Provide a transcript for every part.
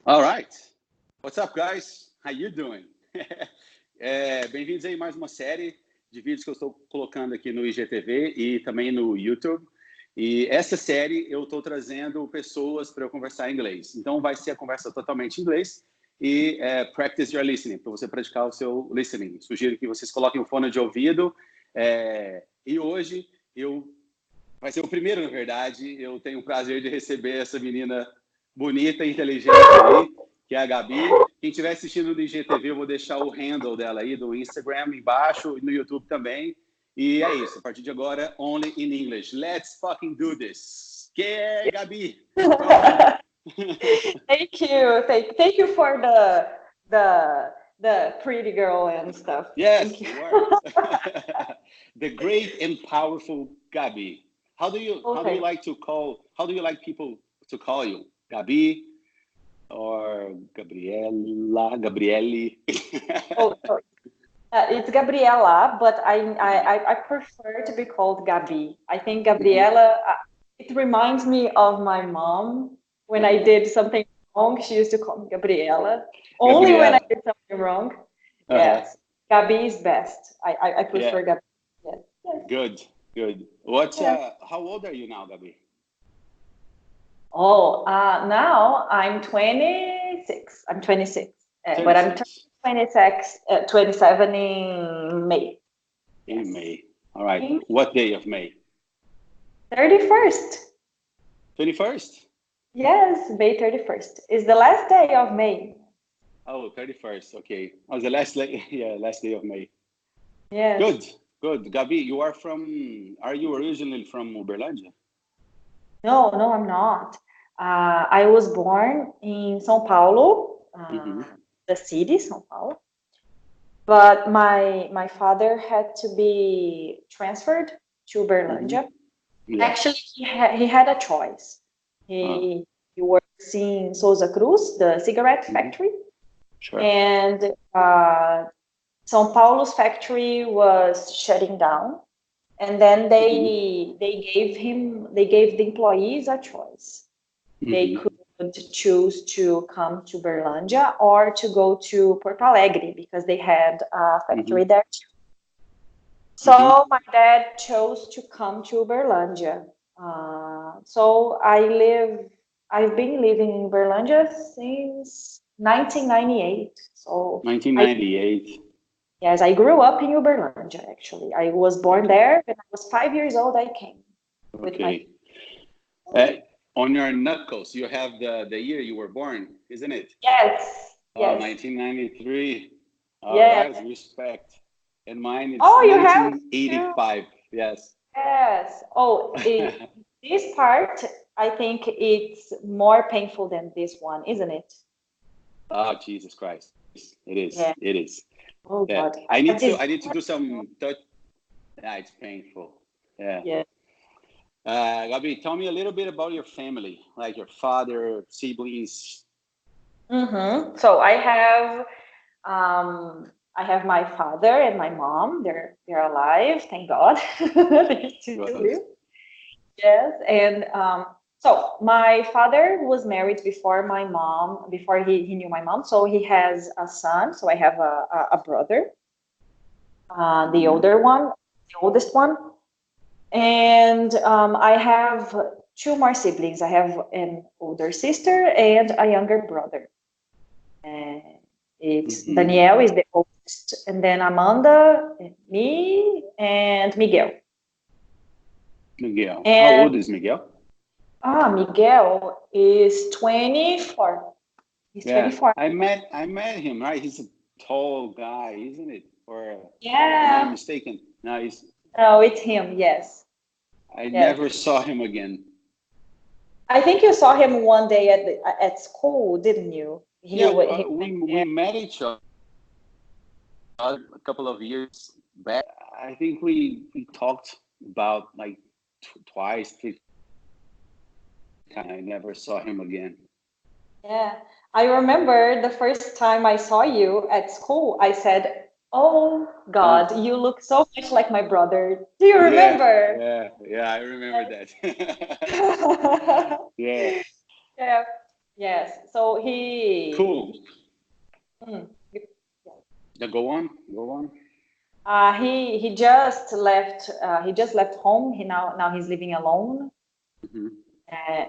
All right. What's up, guys? How you doing? Bem-vindos aí a mais uma série de vídeos que eu estou colocando aqui no IGTV e também no YouTube. E essa série eu estou trazendo pessoas para eu conversar em inglês. Então vai ser a conversa totalmente em inglês e practice your listening, para você praticar o seu listening. Sugiro que vocês coloquem o fone de ouvido. E hoje vai ser o primeiro, na verdade. Eu tenho o prazer de receber essa menina bonita e inteligente aí, que é a Gabi. Quem estiver assistindo no IGTV, eu vou deixar o handle dela aí, do Instagram embaixo, e no YouTube também. E é isso, a partir de agora, only in English. Let's fucking do this. Que é, Gabi? Thank you for the pretty girl and stuff. Yes, you are. The great and powerful Gabi. How do you like people to call you? Gabi or Gabriela, Gabriele? It's Gabriela, but I prefer to be called Gabi. I think Gabriela, it reminds me of my mom. When I did something wrong, she used to call me Gabriela. Only when I did something wrong. Yes, Gabi is best. I prefer Gabi. Yes. Good. How old are you now, Gabi? Now I'm 26. I'm 26. But I'm 27 in May. In May. All right. What day of May? 31st. 21st? Yes, May 31st. It's the last day of May. Oh, 31st. Okay. Oh, the last day of May. Yeah. Good. Gabi, are you originally from Uberlândia? No, I'm not. I was born in São Paulo, the city, São Paulo. But my father had to be transferred to Uberlândia. Yeah. Actually, he had a choice. He works in Souza Cruz, the cigarette factory. Sure. And São Paulo's factory was shutting down. And then they gave the employees a choice. They could choose to come to Uberlândia or to go to Porto Alegre because they had a factory there too. So my dad chose to come to Uberlândia. So I've been living in Uberlândia since 1998. So 1998. Yes, I grew up in Uberlândia, actually. I was born there. When I was 5 years old, I came. Okay. On your knuckles, you have the year you were born, isn't it? Yes. Oh, 1993. Yes. Respect. And mine is 1985. Yes. Yes. This part, I think it's more painful than this one, isn't it? Oh, Jesus Christ. It is. Yeah. It is. Oh, God. I need to do some touch. Yeah, it's painful. Yeah. Gabi, tell me a little bit about your family, like your father, siblings. So I have my father and my mom. They're alive, thank God. They still live. Yes, and so my father was married before he knew my mom. So he has a son. So I have a brother, the oldest one. And I have two more siblings. I have an older sister and a younger brother. And it's Danielle is the oldest, and then Amanda, and me, and Miguel. Miguel. How old is Miguel? Miguel is 24. He's 24. I met him, right? He's a tall guy, isn't it? Or yeah. am I mistaken? No, it's him, yes. I never saw him again. I think you saw him one day at school, didn't you? We met each other a couple of years back. I think we talked about like twice. I never saw him again. Yeah, I remember the first time I saw you at school, I said, "Oh God, you look so much like my brother." Do you remember? Yeah, I remember that. Yeah. Yes. So he. Cool. Mm, Yeah, go on. Go on. he just left. He just left home. Now he's living alone. Mm-hmm.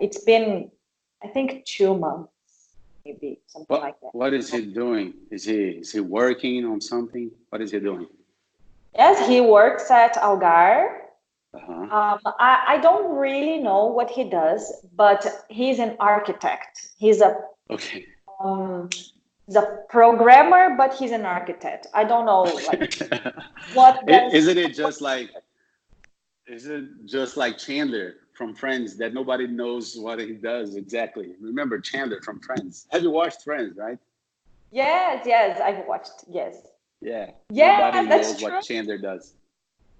It's been, I think, 2 months, maybe something like that. What is he doing? Is he working on something? What is he doing? Yes, he works at Algar. Uh-huh. I don't really know what he does, but he's an architect. He's a Okay. he's a programmer, but he's an architect. I don't know, like, what does. Isn't it just like? Is it just like Chandler from Friends that nobody knows what he does exactly? Remember Chandler from Friends? Have you watched Friends, right? Yes, I've watched. Yes. Yeah. Yeah, Nobody that's knows true. what Chandler does.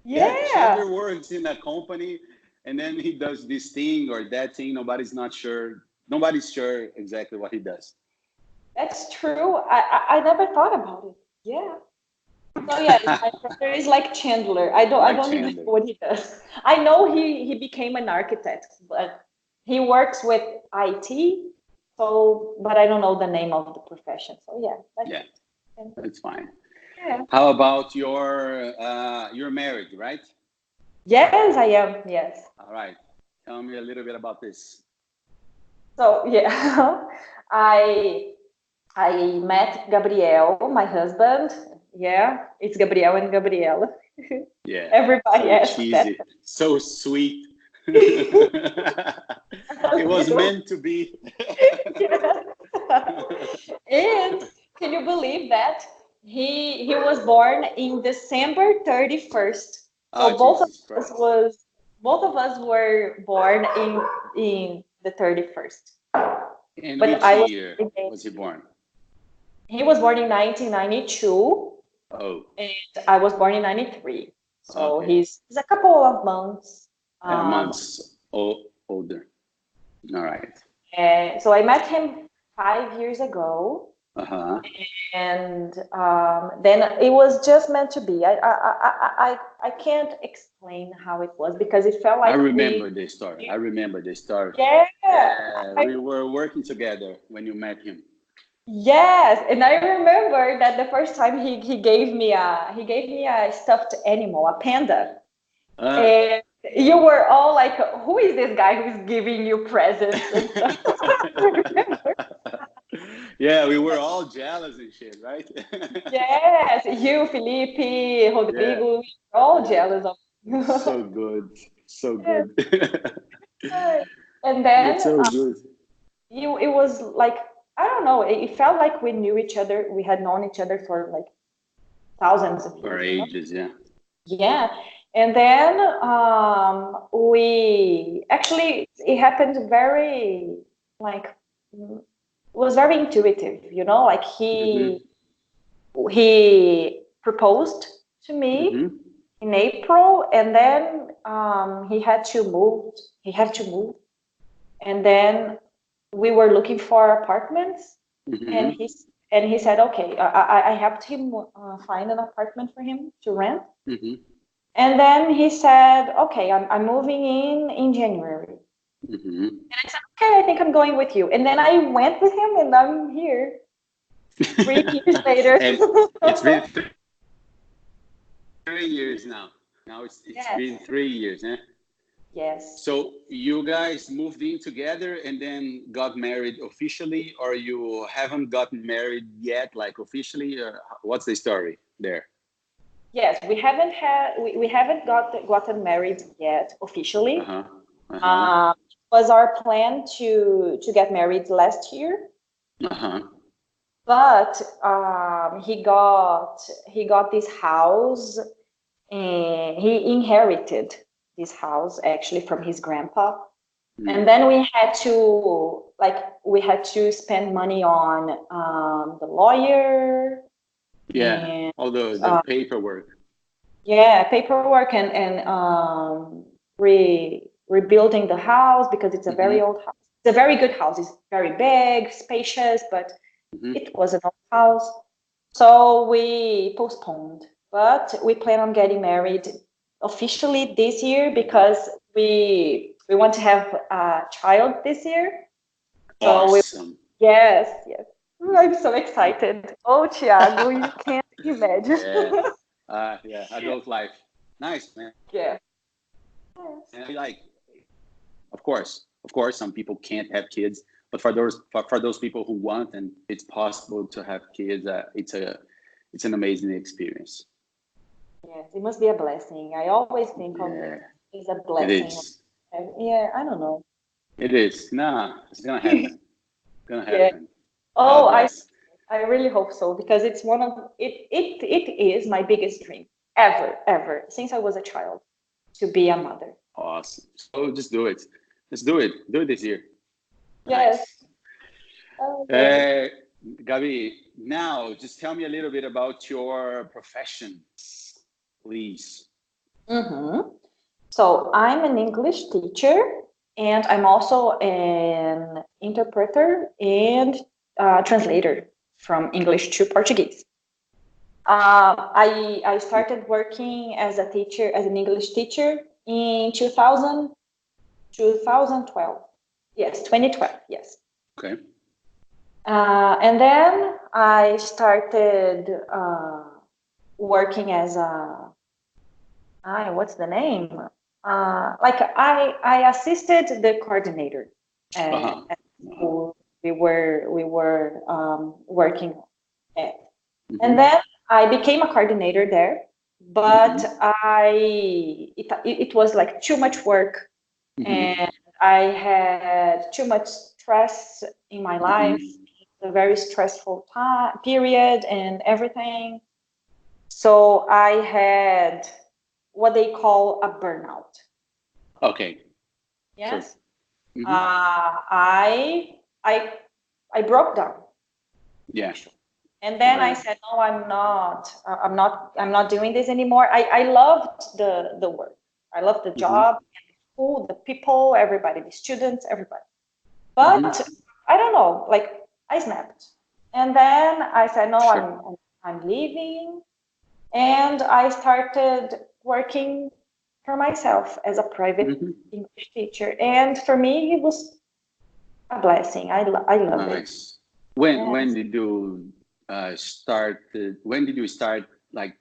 Yeah, Yeah. Chandler works in a company and then he does this thing or that thing. Nobody's not sure. Nobody's sure exactly what he does. That's true. I never thought about it. Yeah. So yes, my brother is like Chandler. I Like don't even Chandler. know what he does. I know he became an architect, but he works with IT. So, but I don't know the name of the profession. So yeah, that's Yeah, it. that's fine. Yeah. How about you're married, right? Yes, I am. Yes. All right. Tell me a little bit about this. So yeah, I I met Gabriel, my husband. Yeah, it's Gabriel and Gabriela. Yeah, Everybody so asks that. cheesy, so sweet. It was You. meant to be. Yeah. And can you believe that he was born in December 31st? Oh, So both of Jesus us Christ. was both of us were born in the 31st. In But which I was year was he born? he was born in 1992 Oh, and I was born in 93. So okay. he's a couple of months. Months older. All right. So I met him 5 years ago. Uh-huh. And then it was just meant to be. I can't explain how it was because it felt I like remember this story. I remember this story. yeah, We were working together when you met him. yes, and I remember that the first time he gave me a stuffed animal, a panda, Uh, and you were all like, "Who is this guy who's giving you presents and stuff?" yeah, we were all jealous and shit, right? Yes, you, Felipe, Yeah, Rodrigo, we're all yeah. jealous of you. So good. So Yes. good. And That's then so good. it was like, I don't know, it felt like we knew each other. We had known each other for like thousands of For years, you know? ages, yeah. Yeah. And then we actually, it happened very, like, it was very intuitive, you know? Like Mm-hmm. he proposed to me Mm-hmm. in April, and then he had to move. He had to move, and then we were looking for apartments, and Mm-hmm. he said, okay, I helped him find an apartment for him to rent, Mm-hmm. and then he said, okay, I'm moving in January, Mm-hmm. and I said, okay, I think I'm going with you, and then I went with him, and I'm here 3 years later. And it's been 3 years now. Now it's Yes, been 3 years, eh? yes. So you guys moved in together and then got married officially, or you haven't gotten married yet, like officially? Or what's the story there? Yes, we haven't gotten married yet officially. Uh-huh. Uh-huh. It was our plan to get married last year, Uh-huh. but he got this house and he inherited this house actually from his grandpa. And Mm. then we had to spend money on the lawyer Yeah. and All the paperwork. yeah, paperwork and rebuilding the house because it's a very Mm-hmm. old house. It's a very good house. It's very big, spacious, but Mm-hmm. it was an old house. So we postponed, but we plan on getting married officially this year because we want to have a child this year. Awesome. Yes, yes. I'm so excited. Oh, Thiago, you can't imagine. Yeah, adult life. Nice, man. Yeah. And like, of course, some people can't have kids, but for those people who want and it's possible to have kids, it's an amazing experience. Yes, it must be a blessing. I always think of it as a blessing. It is. Yeah, I don't know. It is. Nah, it's gonna happen. It's gonna Yeah. happen. Oh, God bless. I really hope so because it's one of it is my biggest dream ever since I was a child to be a mother. Awesome. So just do it. Let's do it. Do it this year. Yes. Nice. Okay. Gabi, now just tell me a little bit about your profession, please. Mm-hmm. So I'm an English teacher, and I'm also an interpreter and translator from English to Portuguese. I started working as a teacher, as an English teacher in 2012. Yes, 2012. Yes. Okay. And then I started working as what's the name? Like I assisted the coordinator at school we were working at. And then I became a coordinator there, but it was like too much work, and I had too much stress in my life, a very stressful period and everything. So I had what they call a burnout. Okay. Yes. Sure. I broke down. Yeah. And then I said, no, I'm not doing this anymore. I loved the work. I loved the job, the school, the people, everybody, the students, everybody. But I don't know, like I snapped. And then I said, no, I'm leaving. And I started working for myself as a private English teacher. And for me, it was a blessing. I love it. When did you start? When did you start like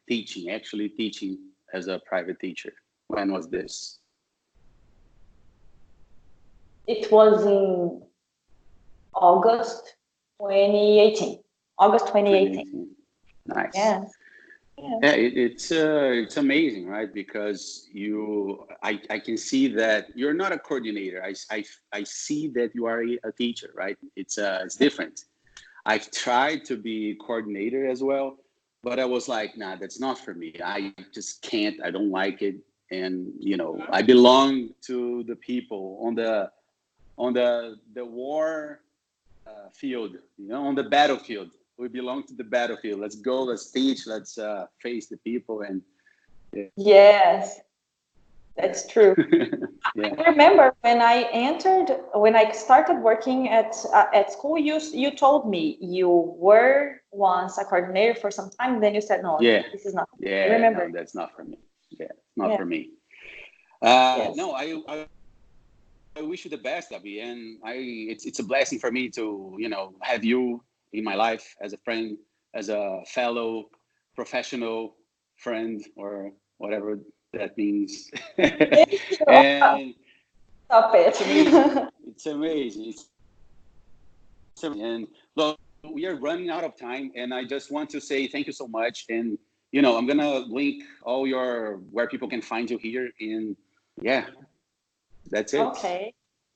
actually teaching as a private teacher? When was this? It was in August 2018. August 2018. Nice. Yeah. Yeah, it's amazing, right? Because I can see that you're not a coordinator. I see that you are a teacher, right? It's different. I've tried to be coordinator as well, but I was like, nah, that's not for me. I just can't. I don't like it, and I belong to the people on the war field, on the battlefield. We belong to the battlefield. Let's go. Let's teach. Let's face the people. And yes, that's true. Yeah. I remember when I started working at school. You told me you were once a coordinator for some time. Then you said, no, this is not. Yeah, I remember. no, that's not for me. Yeah, not for me. Yes. No, I wish you the best, Gabi, and it's a blessing for me to have you in my life as a friend, as a fellow professional friend, or whatever that means. And stop it. it's amazing. It's amazing. It's amazing. And look, we are running out of time, and I just want to say thank you so much. And I'm gonna link all where people can find you here. And yeah. That's it. Okay.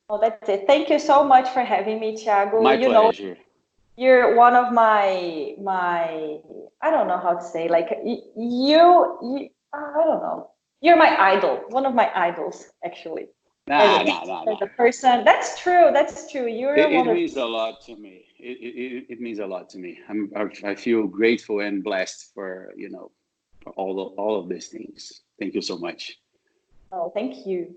Well, that's it. Thank you so much for having me, Thiago. My pleasure. You're one of my I don't know how to say, like you I don't know. You're my idol, one of my idols, actually. Nah. The person. That's true. That's true. It means a lot to me. It means a lot to me. I feel grateful and blessed for for all of these things. Thank you so much. Oh, thank you.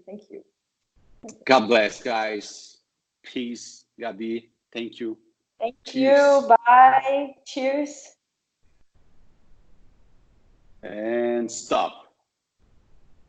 God bless, guys. Peace, Gabi. Thank you. Thank Cheers. you. Bye. Cheers. And stop.